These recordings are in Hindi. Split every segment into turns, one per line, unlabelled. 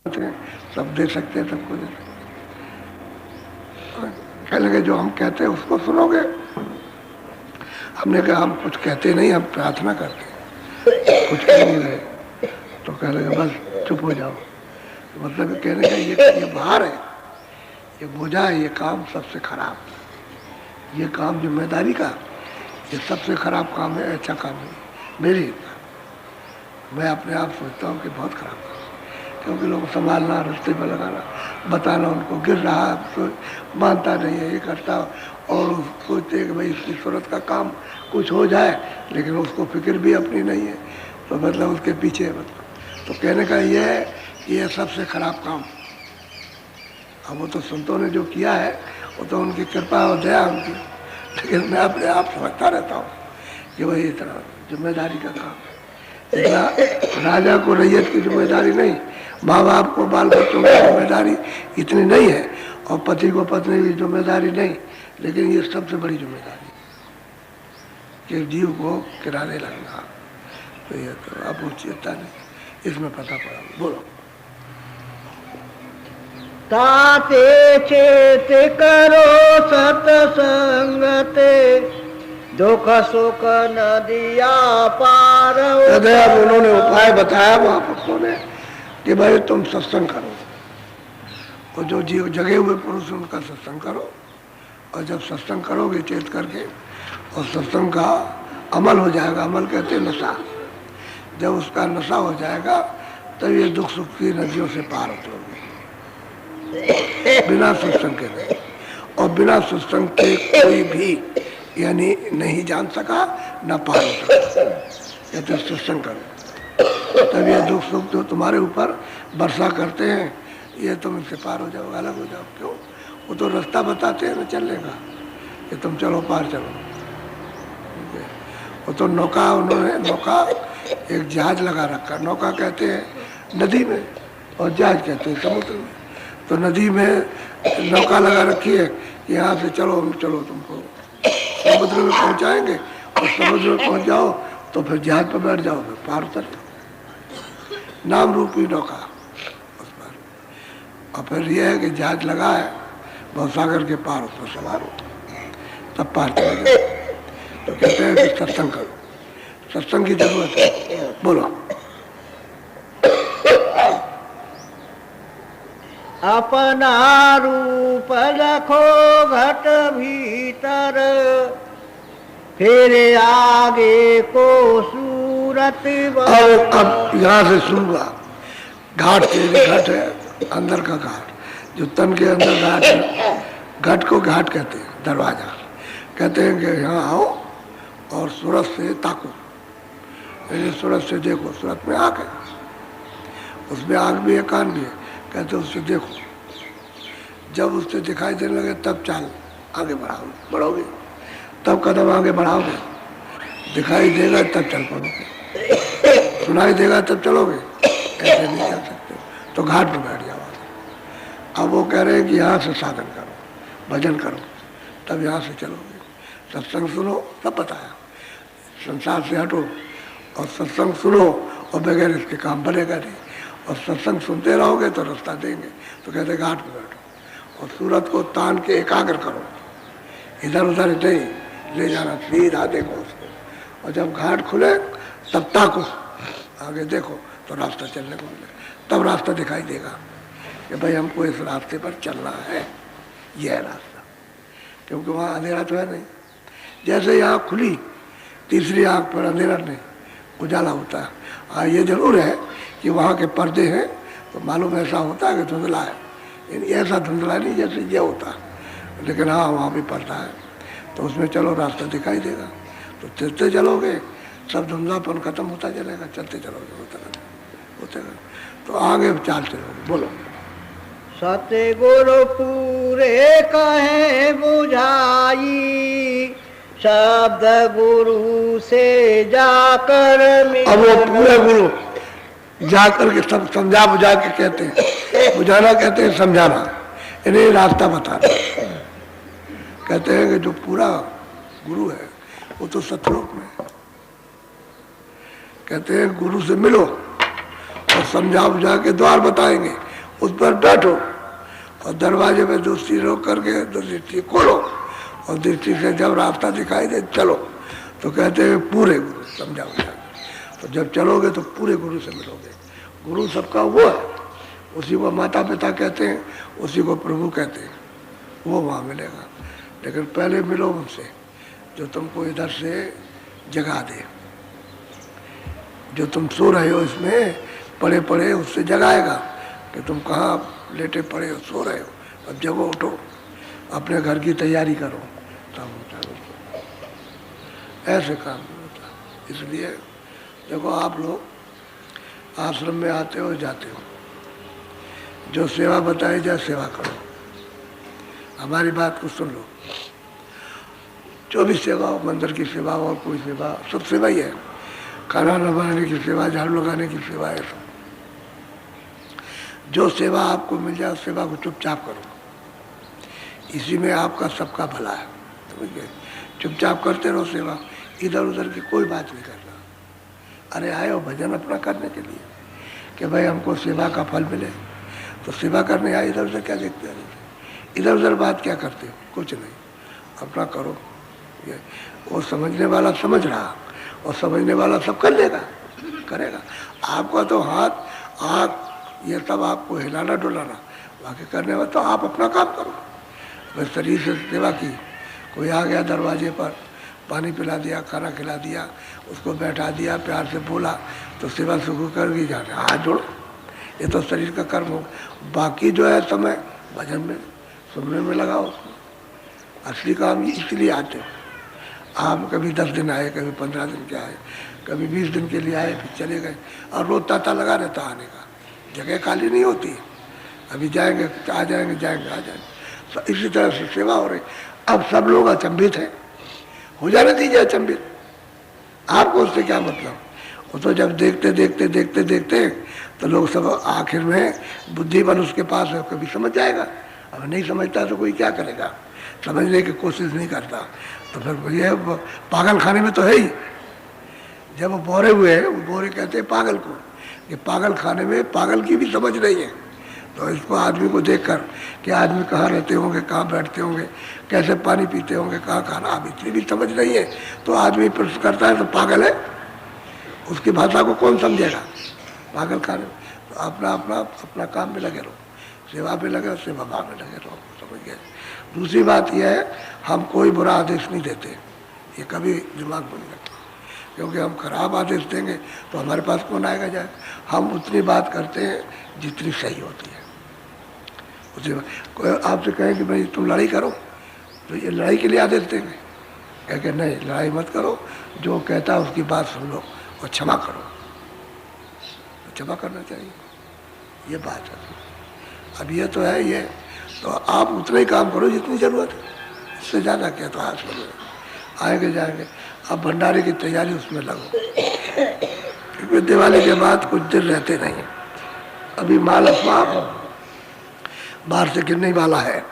सब दे सकते हैं, सबको दे सकते हैं। कह लगे जो हम कहते हैं उसको सुनोगे। हमने कहा हम कुछ कहते नहीं, हम प्रार्थना करते, कुछ कह नहीं रहे। तो कह लगे बस चुप हो जाओ। मतलब कहने का ये भार है, ये बोझा है, ये काम सबसे खराब, ये काम जिम्मेदारी का, ये सबसे खराब काम है। अच्छा काम है मेरी, मैं अपने आप सोचता हूँ कि बहुत खराब काम, क्योंकि लोग संभालना, रास्ते पर लगाना, बताना, उनको गिर रहा है तो मानता नहीं है, ये करता, और सोचते हैं कि भाई इसकी सूरत का काम कुछ हो जाए, लेकिन उसको फिक्र भी अपनी नहीं है, तो मतलब उसके पीछे मतलब। तो कहने का ये सबसे खराब काम। अब वो तो संतों ने जो किया है वो तो उनकी कृपा और दया उनकी, लेकिन मैं अपने आप समझता रहता हूँ कि वही इतना जिम्मेदारी का काम है। इतना राजा को रैयत की जिम्मेदारी नहीं, माँ बाप को बाल बच्चों की जिम्मेदारी इतनी नहीं है, और पति को पत्नी की जिम्मेदारी नहीं, लेकिन ये सबसे बड़ी जिम्मेदारी कि जीव को किराने लगना। तो ये तो आप चिंता नहीं, इसमें पता पड़ा। बोलो।
ताते चेत करो सतसंगते, दुख सुख नदिया पार।
अब उन्होंने उपाय बताया वहां भक्तों ने कि भाई तुम सत्संग करो, और जो जीव जगे हुए पुरुष उनका सत्संग करो, और जब सत्संग करोगे चेत करके, और सत्संग का अमल हो जाएगा, अमल कहते हैं नशा, जब उसका नशा हो जाएगा तब ये दुख सुख की नदियों से पार उतरोगे, बिना सत्संग के नहीं। और बिना सत्संग के कोई भी यानी नहीं जान सका ना पार उतरा। कहते सत्संग करो, तब ये दुख सुख जो तुम्हारे ऊपर वर्षा करते हैं, ये तुम इससे पार हो जाओ, अलग हो जाओ। क्यों? वो तो रास्ता बताते हैं ना चलने का, कि तुम चलो पार चलो। वो तो नौका, उन्होंने नौका एक जहाज लगा रखा, नौका कहते हैं नदी में, और जहाज कहते हैं समुद्र में। तो नदी में नौका लगा रखी है, यहाँ से चलो, हम चलो तुमको समुद्र में पहुँचाएंगे, और समुद्र में पहुँच जाओ तो फिर जहाज पर बैठ जाओ, फिर पार उतर जाओ। नाम रूपी नौका उस पर, और फिर यह है कि जहाज लगा है भवसागर के पार, उस पर सवार हो तब पार चले जाओ। तो कहते हैं कि सत्संग करो, सत्संग की जरूरत है। बोलो।
अपना रूप रखो घट भीतर, फिर आगे को सूरत।
अब यहाँ से शुरुआ घाट के घाट है, अंदर का घाट, जो तन के अंदर घाट है, घाट को घाट कहते हैं, दरवाजा कहते हैं कि यहाँ आओ और सूरत से ताको, सूरत से देखो। सूरत में आग है, उसमें आग भी है, कान भी है, कहते उससे देखो। जब उससे दिखाई देने लगे तब चाल आगे बढ़ोगे, तब कदम आगे बढ़ाओगे, दिखाई देगा तब चल पड़ोगे, सुनाई देगा तब चलोगे, ऐसे नहीं चल सकते। तो घाट पर बैठ जाओ। अब वो कह रहे हैं कि यहाँ से साधन करो, भजन करो, तब यहाँ से चलोगे। सत्संग सुनो, सब बताया, संसार से हटो और सत्संग सुनो, और बगैर इसके काम बनेगा नहीं। और सत्संग सुनते रहोगे तो रास्ता देंगे। तो कहते घाट पर बैठो और सूरत को तान के एकाग्र करो, इधर उधर नहीं ले जाना, सीधा देखो उसको। और जब घाट खुले तब ताको, आगे देखो तो रास्ता चलने को मिले, तब रास्ता दिखाई देगा कि भाई हमको इस रास्ते पर चलना है, यह है रास्ता। क्योंकि वहाँ अंधेरा तो है नहीं। जैसे यहाँ खुली तीसरी आँख पर अंधेरा नहीं, उजाला होता है। हाँ, ये जरूर है कि वहाँ के पर्दे हैं तो मालूम ऐसा होता है कि धुंधला है, ऐसा धुंधला नहीं जैसे ये होता है, लेकिन हाँ वहाँ भी पर्दा है, तो उसमें चलो रास्ता दिखाई देगा। तो चलते चलोगे सब धुंधलापन खत्म होता चलेगा, चलते चलोगे होते तो आगे चाल चलोगे। बोलो।
सतगुरु पूरे कहे बुझाई, शब्द गुरु से जाकर।
अब वो पूरे गुरु जाकर के सब समझा बुझा के कहते हैं, बुझाना कहते हैं समझाना, इन्हें रास्ता बताना। कहते हैं कि जो पूरा गुरु है वो तो सतलोक में। कहते हैं गुरु से मिलो और समझा बुझा के द्वार बताएंगे, उस पर बैठो और दरवाजे पे दूसरी रोक करके दृष्टि खोलो और दृष्टि से जब रास्ता दिखाई दे चलो। तो कहते हैं पूरे गुरु समझा हो जाएगा। तो जब चलोगे तो पूरे गुरु से मिलोगे। गुरु सबका वो है, उसी को माता पिता कहते हैं, उसी को प्रभु कहते हैं, वो वहाँ मिलेगा। लेकिन पहले मिलो उनसे जो तुमको इधर से जगा दे। जो तुम सो रहे हो इसमें पड़े पड़े उससे जगाएगा कि तुम कहाँ लेटे पड़े हो, सो रहे हो, अब जगो, उठो, अपने घर की तैयारी करो, तब होता है। ऐसे काम नहीं होता। इसलिए देखो आप लोग आश्रम में आते हो जाते हो, जो सेवा बताई जाए सेवा करो। हमारी बात को सुन लो। जो भी सेवा हो, मंदिर की सेवा हो, कोई सेवा, सब सेवा ही है। खाना बनाने की सेवा, झाड़ू लगाने की सेवा है सब। जो सेवा आपको मिल जाए उस सेवा को चुपचाप करो, इसी में आपका सबका भला है। समझ गए? चुपचाप करते रहो सेवा, इधर उधर की कोई बात नहीं करना। अरे आए हो भजन अपना करने के लिए कि भाई हमको सेवा का फल मिले, तो सेवा करने आए, इधर उधर क्या देखते हैं? इधर उधर बात क्या करते हो? कुछ नहीं, अपना करो। ये वो समझने वाला समझ रहा और समझने वाला सब कर लेगा, करेगा। आपका तो हाथ आँख ये सब आपको हिलाना डुलाना, बाकी करने में तो आप अपना काम करो। बस शरीर से सेवा की, कोई आ गया दरवाजे पर, पानी पिला दिया, खाना खिला दिया, उसको बैठा दिया, प्यार से बोला, तो सेवा शुरू कर दी जाने, हाथ जोड़ो। ये तो शरीर का कर्म हो। बाकी जो है समय भजन में सुनने में लगाओ। असली काम इसलिए आते हो। आप कभी 10 दिन आए, कभी 15 दिन के आए, कभी 20 दिन के लिए आए, फिर चले गए, और रोज तांता लगा रहता आने का, जगह खाली नहीं होती। अभी जाएंगे आ जाएंगे, जाएंगे आ जाएंगे, तो इसी तरह से सेवा हो रही। अब सब लोग अचंभित हैं, हो जाने दीजिए अचंभित, आपको उससे क्या मतलब। वो तो जब देखते देखते देखते देखते तो लोग सब आखिर में बुद्धिमान उसके पास है, कभी समझ जाएगा। अब नहीं समझता तो कोई क्या करेगा, समझने की कोशिश नहीं करता, तो फिर ये पागल खाने में तो है ही। जब वो बोरे हुए हैं, वो बोरे कहते हैं पागल को, कि पागल खाने में पागल की भी समझ नहीं है। तो इसको आदमी को देखकर कि आदमी कहाँ रहते होंगे, कहाँ बैठते होंगे, कैसे पानी पीते होंगे, कहाँ खाना, अब इतनी भी समझ नहीं है, तो आदमी प्रश्न करता है तो पागल है। उसकी भाषा को कौन समझेगा? पागल खाने में। तो अपना अपना अपना काम में लगे रहो, सेवा में लगे, सेवा भाव में लगे रहो। समझ गए? दूसरी बात यह है, हम कोई बुरा आदेश नहीं देते, ये कभी दिमाग में नहीं रखते, क्योंकि हम खराब आदेश देंगे तो हमारे पास कौन आएगा जाए। हम उतनी बात करते हैं जितनी सही होती है। उसी कोई आपसे कहे कि भाई तुम लड़ाई करो, तो ये लड़ाई के लिए आदेश देंगे? कह के नहीं, लड़ाई मत करो, जो कहता है उसकी बात सुन लो और क्षमा करो। तो क्षमा करना चाहिए, ये बात है। अब ये तो है, ये तो आप उतना ही काम करो जितनी ज़रूरत है, इससे ज़्यादा क्या। तो आज आएंगे जाएंगे, अब भंडारे की तैयारी उसमें लगो, क्योंकि दिवाली के बाद कुछ दिन रहते नहीं। अभी माल अफवाह बाहर से गिरने वाला है,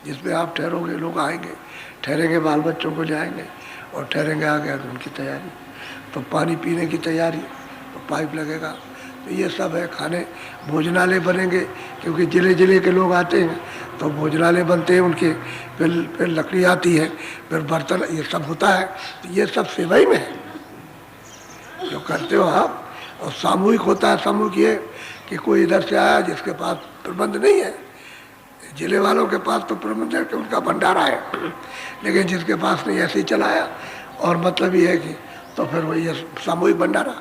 जिसमें आप ठहरोगे, लोग आएंगे, ठहरेंगे, बाल बच्चों को जाएंगे और ठहरेंगे, आ गया तो उनकी तैयारी, तो पानी पीने की तैयारी, तो पाइप लगेगा, तो ये सब है। खाने भोजनालय बनेंगे, क्योंकि ज़िले ज़िले के लोग आते हैं, तो भोजनालय बनते हैं उनके, फिर लकड़ी आती है, फिर बर्तन, ये सब होता है। तो ये सब सेवा ही में है जो करते हो आप। और सामूहिक होता है, सामूहिक ये कि कोई इधर से आया जिसके पास प्रबंध नहीं है, जिले वालों के पास तो प्रबंध है कि उनका भंडारा है, लेकिन जिसके पास नहीं, ऐसे ही चलाया। और मतलब ये है कि तो फिर वही सामूहिक भंडारा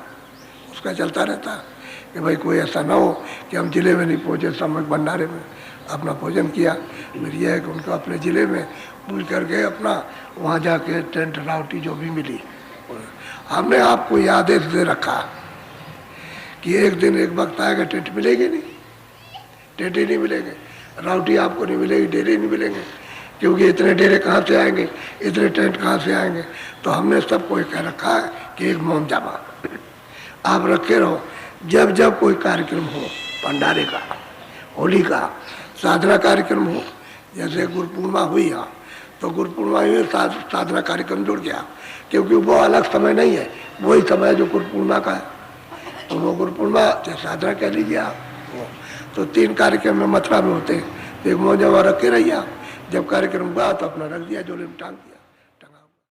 उसका चलता रहता है कि भाई कोई ऐसा ना हो कि हम जिले में नहीं पहुँचे, सामूहिक भंडारे में अपना भोजन किया। फिर यह है कि उनको अपने ज़िले में पूछ करके अपना वहाँ जाके टेंट राउटी जो भी मिली। हमने आपको ये आदेश दे रखा कि एक दिन एक वक्त आएगा टेंट मिलेगी नहीं, टेंट ही नहीं मिलेंगे, राउटी आपको नहीं मिलेगी, डेरे नहीं मिलेंगे, क्योंकि इतने डेरे कहाँ से आएंगे, इतने टेंट कहाँ से आएंगे। तो हमने सबको कह रखा है कि एक मोम जामा आप रखे रहो, जब जब कोई कार्यक्रम हो, भंडारे का, होली का, साधना कार्यक्रम हो, जैसे गुरु पूर्णिमा हुई यहाँ, तो गुरु पूर्णिमा में साधना कार्यक्रम जुड़ गया, क्योंकि वो अलग समय नहीं है, वही समय जो गुरु पूर्णिमा का है। तो वो गुरु पूर्णिमा चाहे साधना कह लीजिए आप, तो 3 कार्यक्रम में मथुरा में होते हैं। एक मौजा वहाँ रखे रहिया, जब कार्यक्रम हुआ तो अपना रख दिया, झोले में टांग दिया।